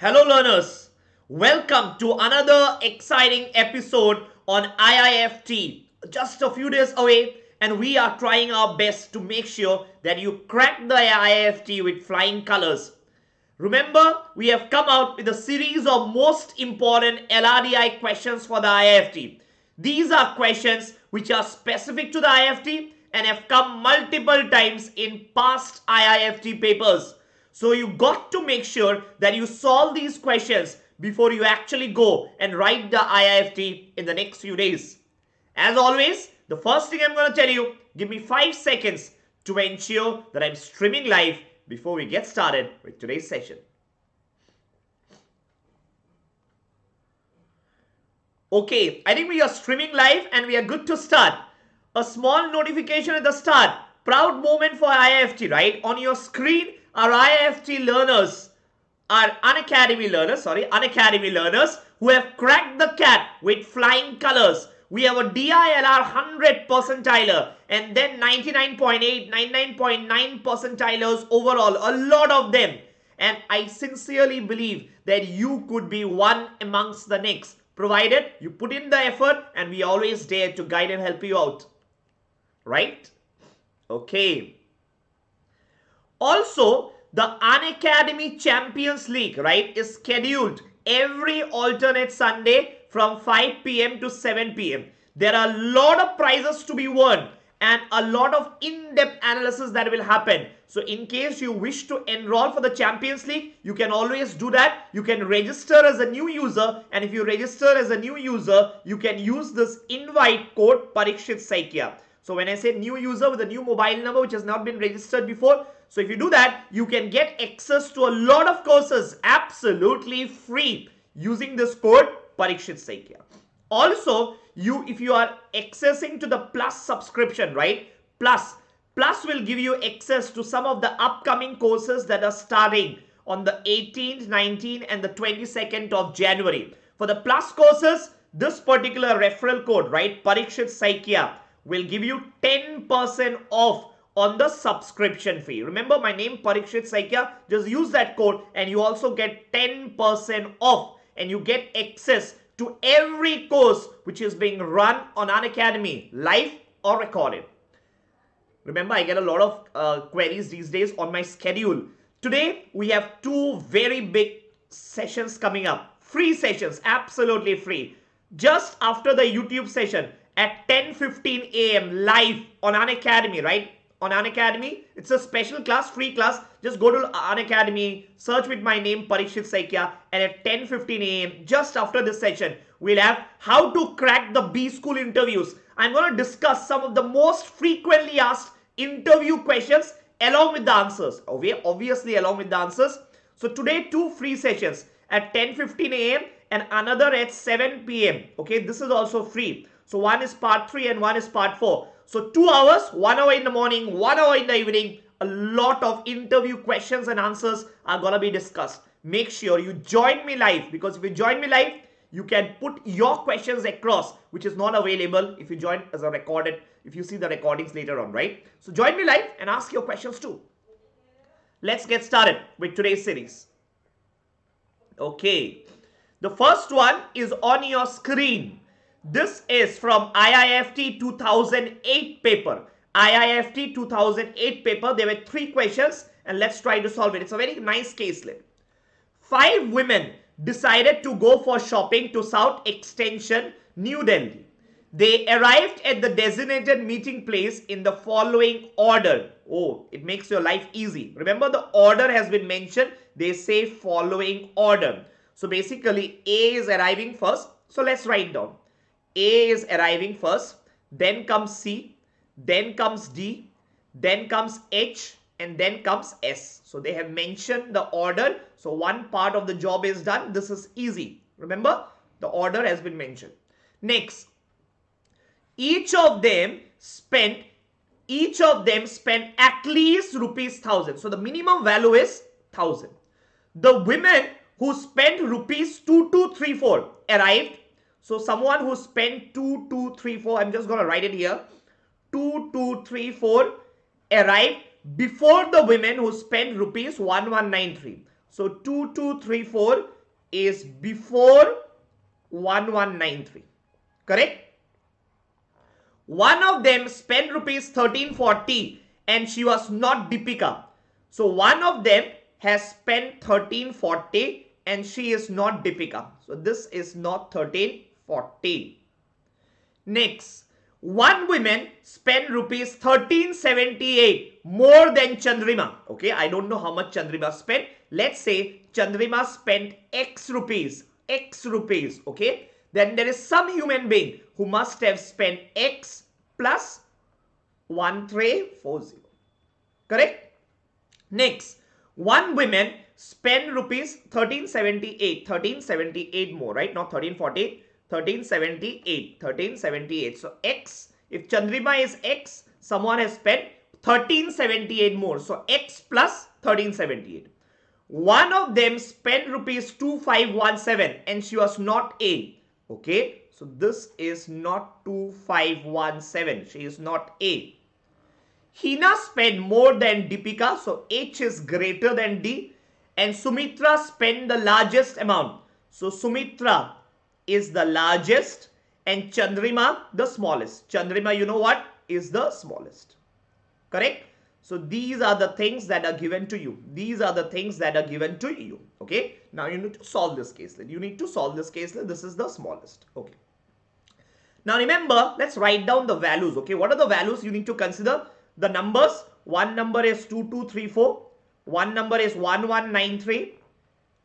Hello learners, welcome to another exciting episode on IIFT. Just a few days away and we are trying our best to make sure that you crack the IIFT with flying colors. Remember, we have come out with a series of most important LRDI questions for the IIFT. These are questions which are specific to the IIFT and have come multiple times in past IIFT papers. So you got to make sure that you solve these questions before you actually go and write the IIFT in the next few days. As always, the first thing I'm going to tell you, give me 5 seconds to ensure that I'm streaming live before we get started with today's session. Okay, I think we are streaming live and we are good to start. A small notification at the start. Proud moment for IIFT, right? On your screen, our IIFT learners, our Unacademy learners who have cracked the CAT with flying colors. We have a DILR 100 percentiler and then 99.8, 99.9 percentilers overall, a lot of them. And I sincerely believe that you could be one amongst the next, provided you put in the effort and we always dare to guide and help you out. Right? Okay. Also, the Unacademy Champions League, right, is scheduled every alternate Sunday from 5 p.m. to 7 p.m. There are a lot of prizes to be won and a lot of in-depth analysis that will happen. So in case you wish to enroll for the Champions League, you can always do that. You can register as a new user, and if you register as a new user, you can use this invite code Parikshit Saikia. So when I say new user with a new mobile number which has not been registered before, so if you do that, you can get access to a lot of courses absolutely free using this code Parikshit Saikia. Also, if you are accessing to the Plus subscription, right? Plus will give you access to some of the upcoming courses that are starting on the 18th, 19th and the 22nd of January. For the Plus courses, this particular referral code, right, Parikshit Saikia, will give you 10% off on the subscription fee. Remember my name Parikshit Saikia, just use that code and you also get 10% off and you get access to every course which is being run on Unacademy, live or recorded. Remember, I get a lot of queries these days on my schedule. Today, we have 2 very big sessions coming up. Free sessions, absolutely free. Just after the YouTube session at 10:15 a.m. live on Unacademy, right? On Unacademy, it's a special class, free class. Just go to Unacademy, search with my name Parikshit Saikia, and at 10:15 a.m. just after this session, we'll have how to crack the B school interviews. I'm going to discuss some of the most frequently asked interview questions along with the answers. Obviously along with the answers. So today 2 free sessions at 10:15 a.m. and another at 7 p.m. Okay, this is also free. So one is part 3 and one is part 4. So 2 hours, 1 hour in the morning, 1 hour in the evening. A lot of interview questions and answers are going to be discussed. Make sure you join me live, because if you join me live, you can put your questions across, which is not available if you join as a recorded, if you see the recordings later on, right? So join me live and ask your questions too. Let's get started with today's series. Okay. The first one is on your screen. This is from IIFT 2008 paper. IIFT 2008 paper. There were 3 questions and let's try to solve it. It's a very nice caselet. 5 women decided to go for shopping to South Extension, New Delhi. They arrived at the designated meeting place in the following order. Oh, it makes your life easy. Remember, the order has been mentioned. They say following order. So basically, A is arriving first. So let's write down. A is arriving first. Then comes C. Then comes D. Then comes H. And then comes S. So they have mentioned the order. So one part of the job is done. This is easy. Remember, the order has been mentioned. Next, each of them spent at least rupees 1,000. So the minimum value is 1,000. The women who spent rupees 2234 arrived. So someone who spent 2234, I'm just going to write it here. 2234 arrived before the women who spent rupees 1193. So 2234 is before 1193. Correct? One of them spent rupees 1340 and she was not Deepika. So one of them has spent 1340 and she is not Deepika. So this is not 1340. Next, one woman spent rupees 1378 more than Chandrima. Okay, I don't know how much Chandrima spent. Let's say Chandrima spent X rupees. Okay, then there is some human being who must have spent X plus 1340. Correct? Next, one woman spent rupees 1378 more, right? Not 1340, 1378. So X, if Chandrima is X, someone has spent 1378 more. So X plus 1378. One of them spent rupees 2517 and she was not A. Okay, so this is not 2517. She is not A. Hina spent more than Deepika, so H is greater than D. And Sumitra spent the largest amount. So Sumitra is the largest and Chandrima the smallest. Chandrima, you know what, is the smallest. Correct? So these are the things that are given to you. Okay. Now you need to solve this case. This is the smallest. Okay. Now remember, let's write down the values. Okay. What are the values you need to consider? The numbers. One number is 2234. One number is 1193.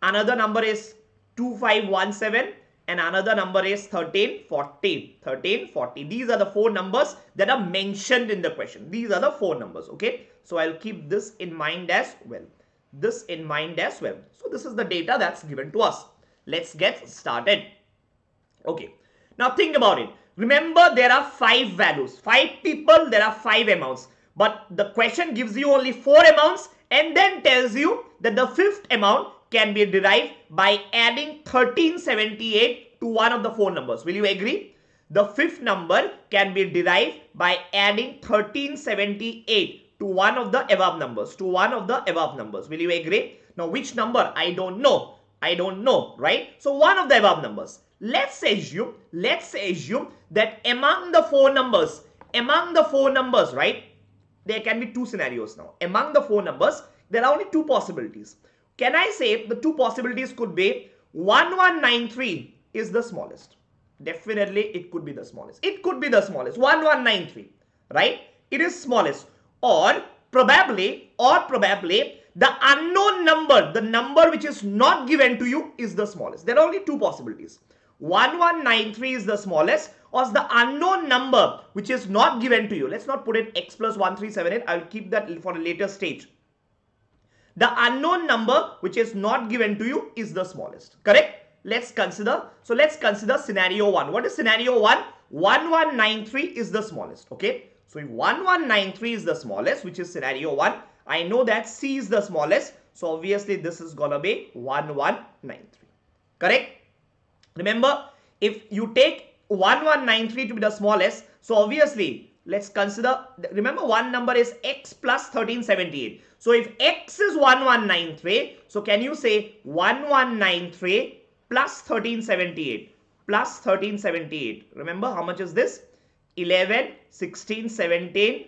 Another number is 2517. And another number is 1340. These are the four numbers that are mentioned in the question. These are the four numbers. Okay. So I'll keep this in mind as well. So this is the data that's given to us. Let's get started. Okay. Now think about it. Remember, there are 5 values. 5 people, there are 5 amounts. But the question gives you only 4 amounts and then tells you that the 5th amount can be derived by adding 1378 to one of the 4 numbers. Will you agree? The 5th number can be derived by adding 1378 to one of the above numbers. Will you agree? Now which number? I don't know, right? So one of the above numbers. Let's assume that among the 4 numbers, right? There can be 2 scenarios now. Among the 4 numbers, there are only 2 possibilities. Can I say the 2 possibilities could be 1193 is the smallest? Definitely it could be the smallest. 1193, right? It is smallest. Or probably the unknown number, the number which is not given to you, is the smallest. There are only 2 possibilities. 1193 is the smallest, or the unknown number which is not given to you. Let's not put it X plus 1378. I will keep that for a later stage. The unknown number which is not given to you is the smallest. Correct? Let's consider scenario 1. What is scenario 1? 1193 is the smallest. Okay. So if 1193 is the smallest, which is scenario 1, I know that C is the smallest. So obviously this is gonna be 1193. Correct? Remember, if you take 1193 to be the smallest, so obviously let's consider, remember one number is X plus 1378. So if X is 1193, so can you say 1193 plus 1378? Remember how much is this? 11, 16, 17,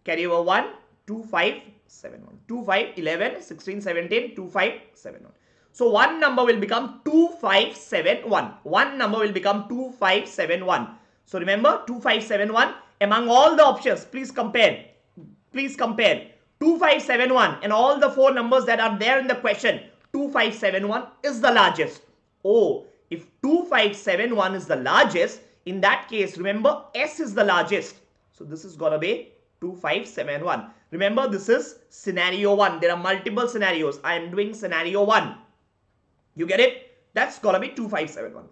carry over 1, 2571. 25, 11, 16, 17, 2571. So one number will become 2571. So remember 2571 among all the options. Please compare. 2571 and all the 4 numbers that are there in the question. 2571 is the largest. Oh, if 2571 is the largest, in that case, remember S is the largest. So this is gonna be 2571. Remember, this is scenario 1. There are multiple scenarios. I am doing scenario 1. You get it? That's gonna be 2571.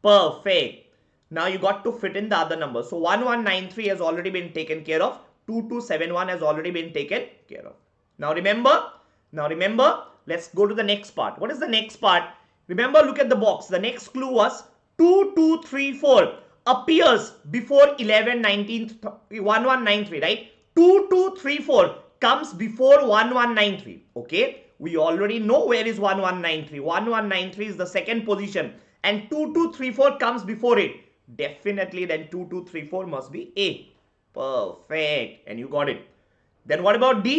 Perfect. Now you got to fit in the other numbers. So 1193 has already been taken care of. 2271 has already been taken care of. Now remember, let's go to the next part. What is the next part? Remember, look at the box. The next clue was 2234 appears before 1193, right? 2234 comes before 1193. Okay, we already know where is 1193. 1193 is the second position, and 2234 comes before it. Definitely then 2234 must be A. Perfect. And you got it. Then what about D?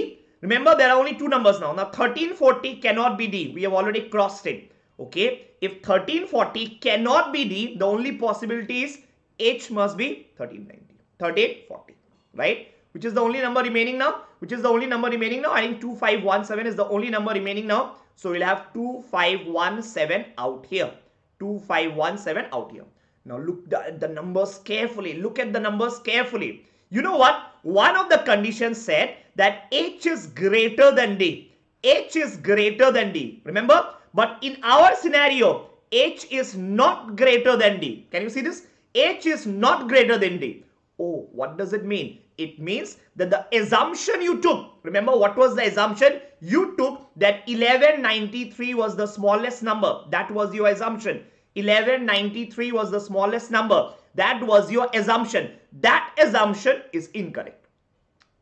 Remember, there are only two numbers now. Now 1340 cannot be D. We have already crossed it. Okay. If 1340 cannot be D, the only possibility is H must be 1390. 3840. Right? Which is the only number remaining now? Which is the only number remaining now? I think 2517 is the only number remaining now. So we'll have 2517 out here. 2517 out here. Now look at the numbers carefully. Look at the numbers carefully. You know what? One of the conditions said that H is greater than D. H is greater than D. Remember? But in our scenario, H is not greater than D. Can you see this? H is not greater than D. Oh, what does it mean? It means that the assumption you took, remember what was the assumption? You took that 1193 was the smallest number. That was your assumption. 1193 was the smallest number. That was your assumption. That assumption is incorrect.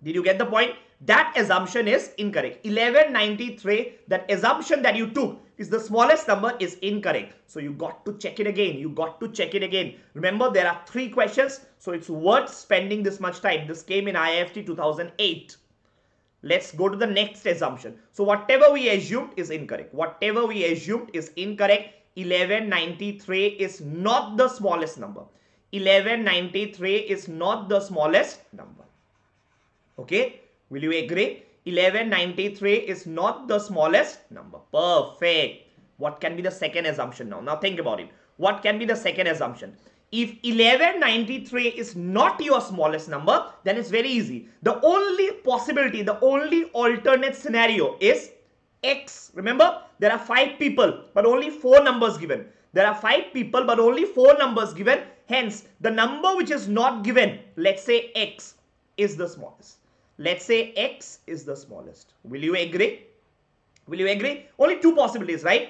Did you get the point? That assumption is incorrect. 1193, that assumption that you took is the smallest number, is incorrect. So you got to check it again. You got to check it again. Remember, there are 3 questions. So it's worth spending this much time. This came in IIFT 2008. Let's go to the next assumption. So whatever we assumed is incorrect. Whatever we assumed is incorrect. 1193 is not the smallest number. 1193 is not the smallest number. Okay, will you agree? 1193 is not the smallest number. Perfect. What can be the second assumption now? Now think about it. What can be the second assumption? If 1193 is not your smallest number, then it's very easy. The only possibility, the only alternate scenario is X. Remember, there are 5 people, but only 4 numbers given. There are 5 people, but only 4 numbers given. Hence, the number which is not given, let's say X, is the smallest. Let's say X is the smallest. Will you agree? Will you agree? Only 2 possibilities, right?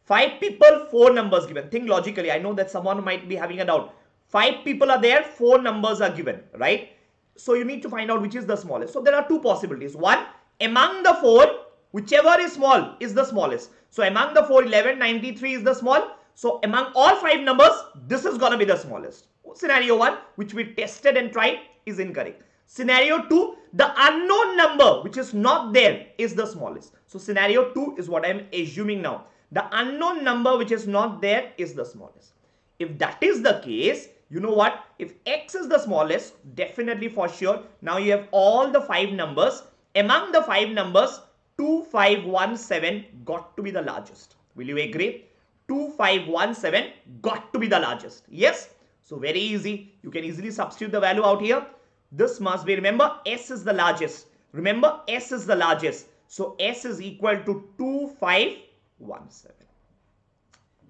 5 people, 4 numbers given. Think logically. I know that someone might be having a doubt. 5 people are there, 4 numbers are given, right? So you need to find out which is the smallest. So there are 2 possibilities. One, among the 4, whichever is small is the smallest. So among the 4, 1193 is the small. So among all 5 numbers, this is going to be the smallest. Scenario 1, which we tested and tried, is incorrect. Scenario 2, the unknown number which is not there is the smallest. So scenario 2 is what I am assuming now. The unknown number which is not there is the smallest. If that is the case, you know what? If X is the smallest, definitely for sure, now you have all the 5 numbers. Among the 5 numbers, 2517 got to be the largest. Will you agree? 2517 got to be the largest. Yes? So very easy. You can easily substitute the value out here. This must be, remember, S is the largest. Remember, S is the largest. So S is equal to 2517.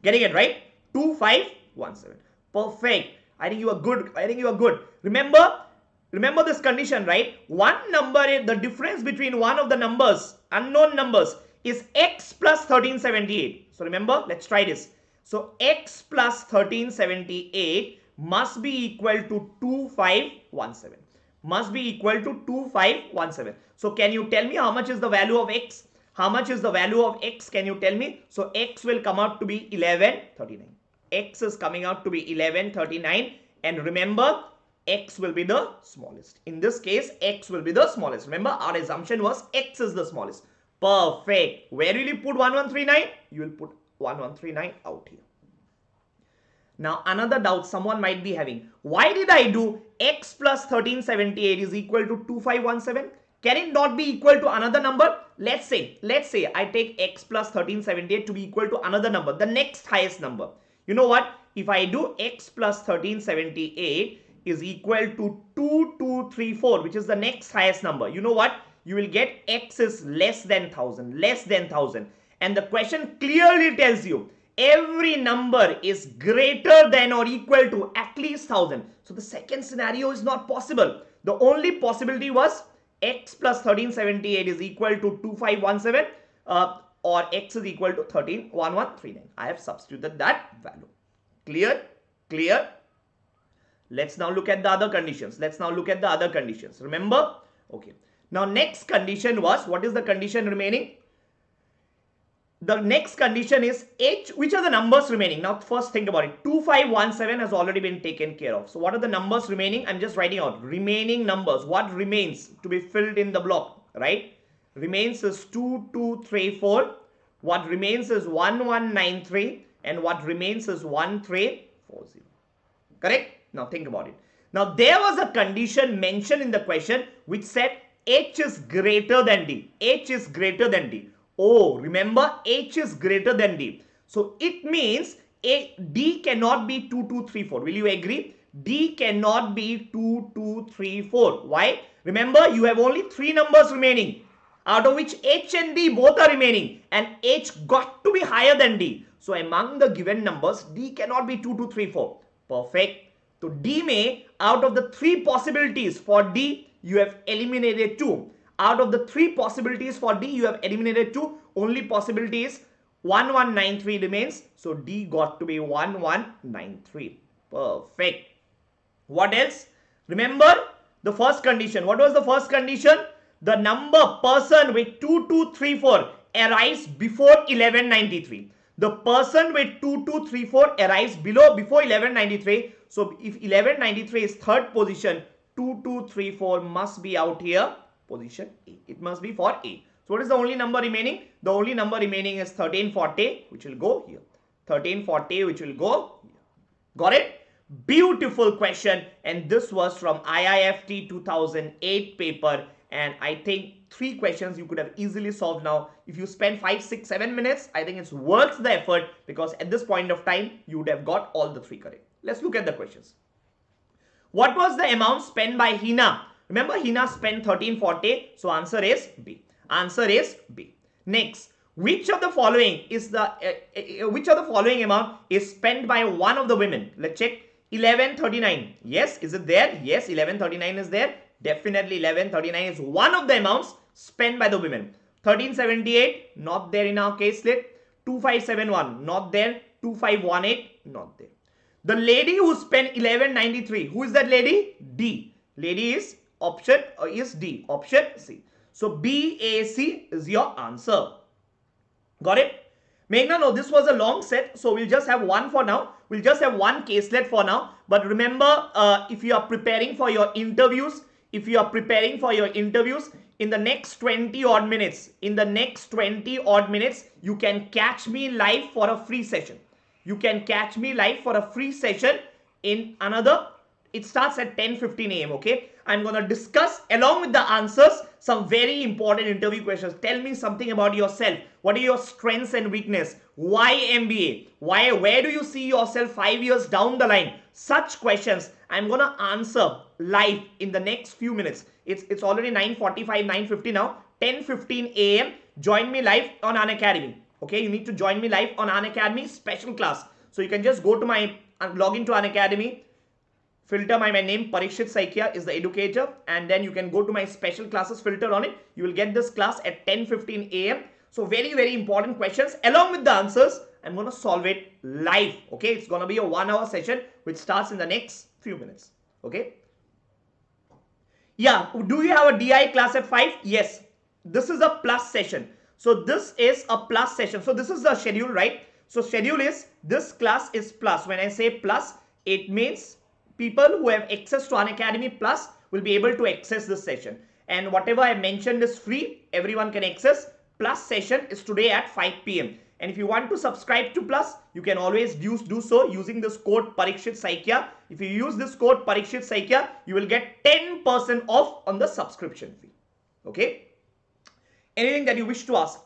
Getting it right? 2517. Perfect. I think you are good. I think you are good. Remember this condition, right? One number, the difference between one of the numbers, unknown numbers, is X plus 1378. So remember, let's try this. So X plus 1378 must be equal to 2517. Must be equal to 2517. So can you tell me how much is the value of X? How much is the value of X? Can you tell me? So X will come out to be 1139. X is coming out to be 1139. And remember, X will be the smallest. In this case, X will be the smallest. Remember, our assumption was X is the smallest. Perfect. Where will you put 1139? You will put 1139 out here. Now, another doubt someone might be having. Why did I do X plus 1378 is equal to 2517? Can it not be equal to another number? Let's say I take X plus 1378 to be equal to another number, the next highest number. You know what? If I do X plus 1378 is equal to 2234, which is the next highest number, you know what? You will get X is less than 1000, less than 1000. And the question clearly tells you every number is greater than or equal to at least 1000. So the second scenario is not possible. The only possibility was X plus 1378 is equal to 2517 or X is equal to 131139. I have substituted that value. Clear? Clear? Let's now look at the other conditions. Let's now look at the other conditions. Remember? Okay. Now next condition was, what is the condition remaining? The next condition is H. Which are the numbers remaining? Now first think about it. 2517 has already been taken care of. So what are the numbers remaining? I'm just writing out remaining numbers. What remains to be filled in the block, right? Remains is 2234. What remains is 1193. And what remains is 1340. Correct? Now think about it. Now there was a condition mentioned in the question which said H is greater than D. H is greater than D. Oh, remember, H is greater than D. So it means D cannot be 2234. Will you agree? D cannot be 2234. Why? Remember, you have only 3 numbers remaining, out of which H and D both are remaining, and H got to be higher than D. So among the given numbers, D cannot be 2234. Perfect. So D may, out of the 3 possibilities for D, you have eliminated 2. Out of the 3 possibilities for D, you have eliminated 2. Only possibility is 1193 remains. So D got to be 1193. Perfect. What else? Remember the first condition. What was the first condition? The number person with 2234 arrives before 1193. The person with 2234 arrives before 1193. So if 1193 is third position, 2234 must be out here. Position A. It must be for A. So what is the only number remaining? The only number remaining is 1340, which will go here. 1340, which will go here. Got it? Beautiful question. And this was from IIFT 2008 paper. And I think 3 questions you could have easily solved now. If you spend 5, 6, 7 minutes, I think it's worth the effort, because at this point of time, you would have got all the 3 correct. Let's look at the questions. What was the amount spent by Hina? Remember, Hina spent 1340. So answer is B. Answer is B. Next, which of the following is the amount is spent by one of the women? Let's check. 1139. Yes, is it there? Yes, 1139 is there. Definitely 1139 is one of the amounts spent by the women. 1378, not there in our case list. 2571, not there. 2518, not there. The lady who spent 1193, who is that lady? D. Lady is option is D. Option C. So BAC is your answer. Got it? Meghna, no, this was a long set, so we'll just have one for now. We'll just have one caselet for now. But remember, if you are preparing for your interviews, in the next 20 odd minutes, you can catch me live for a free session. In another, it starts at 10:15 a.m. Okay, I'm gonna discuss along with the answers some very important interview questions. Tell me something about yourself. What are your strengths and weakness? Why MBA? Where do you see yourself 5 years down the line? Such questions I'm gonna answer live in the next few minutes. It's already 9:45, 9:50 now. 10:15 a.m. Join me live on Unacademy. Okay, you need to join me live on Unacademy special class. So you can just go to my log into Unacademy. Filter my name, Parikshit Saikia is the educator, and then you can go to my special classes, filter on it. You will get this class at 10:15 a.m. So very, very important questions along with the answers. I'm going to solve it live. Okay, it's going to be a 1-hour session which starts in the next few minutes. Okay. Yeah, do you have a DI class at 5? Yes, this is a plus session. So this is a plus session. So this is the schedule, right? So schedule is, this class is plus. When I say plus, it means people who have access to Unacademy Plus will be able to access this session. And whatever I mentioned is free. Everyone can access. Plus session is today at 5 p.m. And if you want to subscribe to Plus, you can always do so using this code Parikshit Saikia. If you use this code Parikshit Saikia, you will get 10% off on the subscription fee. Okay. Anything that you wish to ask,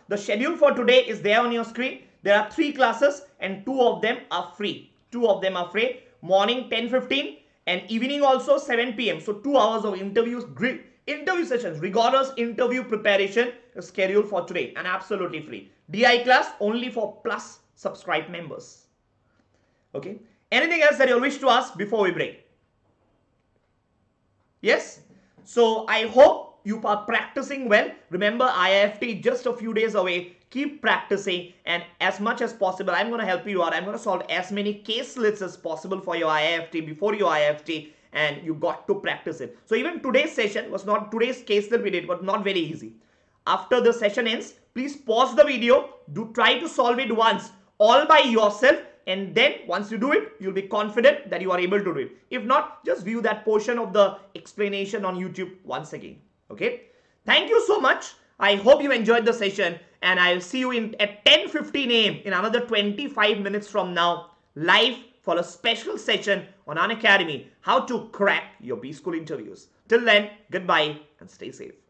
the schedule for today is there on your screen. There are 3 classes and 2 of them are free. Morning 10:15 and evening also 7 p.m. So 2 hours of interview sessions, rigorous interview preparation is scheduled for today and absolutely free. DI class only for Plus subscribe members. Okay. Anything else that you wish to ask before we break? Yes. So I hope you are practicing well. Remember, IIFT just a few days away. Keep practicing, and as much as possible, I'm going to help you out. I'm going to solve as many case lists as possible for your IIFT before your IIFT, and you got to practice it. So even today's case that we did was not very easy. After the session ends, please pause the video, try to solve it once all by yourself, and then once you do it, you'll be confident that you are able to do it. If not, just view that portion of the explanation on YouTube once again. Okay. Thank you so much. I hope you enjoyed the session, and I'll see you at 10:15 a.m. in another 25 minutes from now, live for a special session on Unacademy, how to crack your B-School interviews. Till then, goodbye and stay safe.